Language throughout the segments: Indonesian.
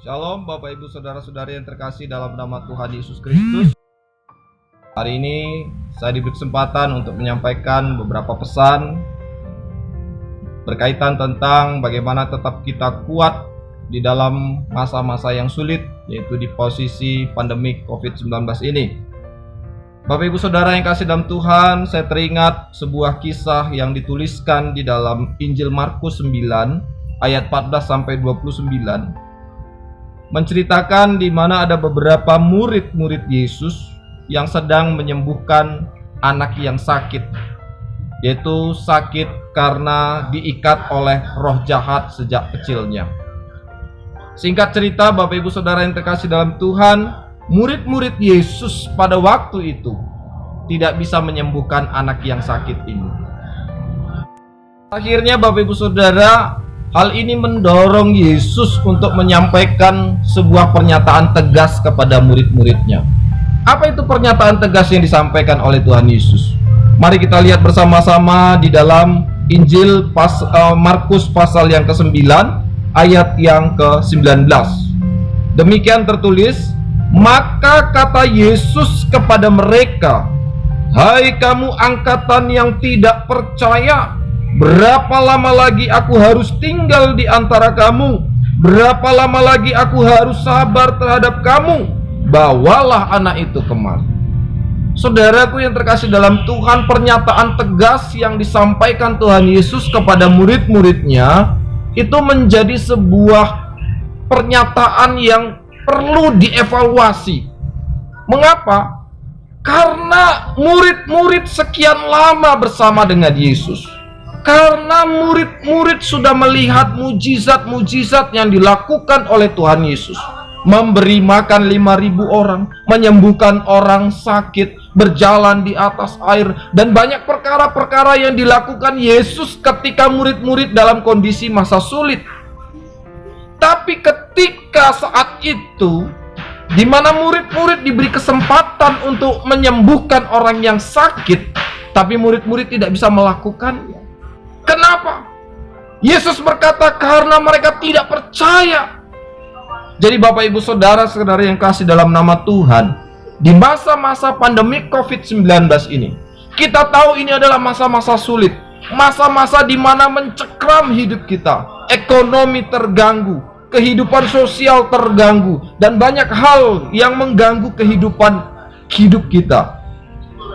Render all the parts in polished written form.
Shalom Bapak Ibu Saudara-saudari yang terkasih dalam nama Tuhan Yesus Kristus. Hari ini saya diberi kesempatan untuk menyampaikan beberapa pesan berkaitan tentang bagaimana tetap kita kuat di dalam masa-masa yang sulit, yaitu di posisi pandemi COVID-19 ini. Bapak Ibu Saudara yang kasih dalam Tuhan, saya teringat sebuah kisah yang dituliskan di dalam Injil Markus 9 ayat 14-29, menceritakan di mana ada beberapa murid-murid Yesus yang sedang menyembuhkan anak yang sakit, yaitu sakit karena diikat oleh roh jahat sejak kecilnya. Singkat cerita, Bapak Ibu Saudara yang terkasih dalam Tuhan, murid-murid Yesus pada waktu itu tidak bisa menyembuhkan anak yang sakit ini. Akhirnya Bapak Ibu Saudara, hal ini mendorong Yesus untuk menyampaikan sebuah pernyataan tegas kepada murid-muridnya. Apa itu pernyataan tegas yang disampaikan oleh Tuhan Yesus? Mari kita lihat bersama-sama di dalam Injil Markus pasal yang ke-9 ayat yang ke-19. Demikian tertulis, maka kata Yesus kepada mereka, "Hai kamu angkatan yang tidak percaya, berapa lama lagi aku harus tinggal di antara kamu? Berapa lama lagi aku harus sabar terhadap kamu? Bawalah anak itu kemari." Saudaraku yang terkasih dalam Tuhan, pernyataan tegas yang disampaikan Tuhan Yesus kepada murid-muridnya itu menjadi sebuah pernyataan yang perlu dievaluasi. Mengapa? Karena murid-murid sekian lama bersama dengan Yesus. Karena murid-murid sudah melihat mujizat-mujizat yang dilakukan oleh Tuhan Yesus. Memberi makan 5.000 orang, menyembuhkan orang sakit, berjalan di atas air, dan banyak perkara-perkara yang dilakukan Yesus ketika murid-murid dalam kondisi masa sulit. Tapi ketika saat itu, di mana murid-murid diberi kesempatan untuk menyembuhkan orang yang sakit, tapi murid-murid tidak bisa melakukannya. Kenapa? Yesus berkata, karena mereka tidak percaya. Jadi Bapak Ibu Saudara-saudari yang kasih dalam nama Tuhan, di masa-masa pandemi COVID-19 ini, kita tahu ini adalah masa-masa sulit, masa-masa di mana mencekram hidup kita, ekonomi terganggu, kehidupan sosial terganggu, dan banyak hal yang mengganggu kehidupan hidup kita.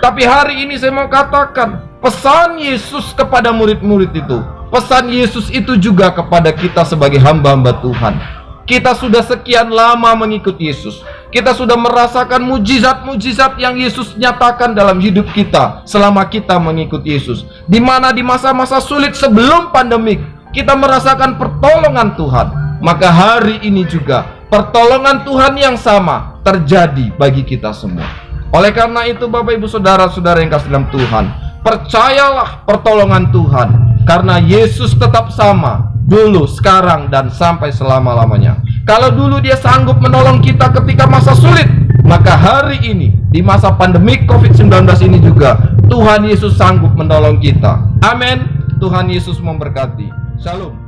Tapi hari ini saya mau katakan, pesan Yesus kepada murid-murid itu, pesan Yesus itu juga kepada kita sebagai hamba-hamba Tuhan. Kita sudah sekian lama mengikut Yesus. Kita sudah merasakan mujizat-mujizat yang Yesus nyatakan dalam hidup kita selama kita mengikut Yesus. Di mana di masa-masa sulit sebelum pandemik, kita merasakan pertolongan Tuhan. Maka hari ini juga pertolongan Tuhan yang sama terjadi bagi kita semua. Oleh karena itu Bapak Ibu Saudara-saudara yang kasih dalam Tuhan, percayalah pertolongan Tuhan, karena Yesus tetap sama dulu, sekarang, dan sampai selama-lamanya. Kalau dulu dia sanggup menolong kita ketika masa sulit, maka hari ini di masa pandemi COVID-19 ini juga Tuhan Yesus sanggup menolong kita. Amin. Tuhan Yesus memberkati. Shalom.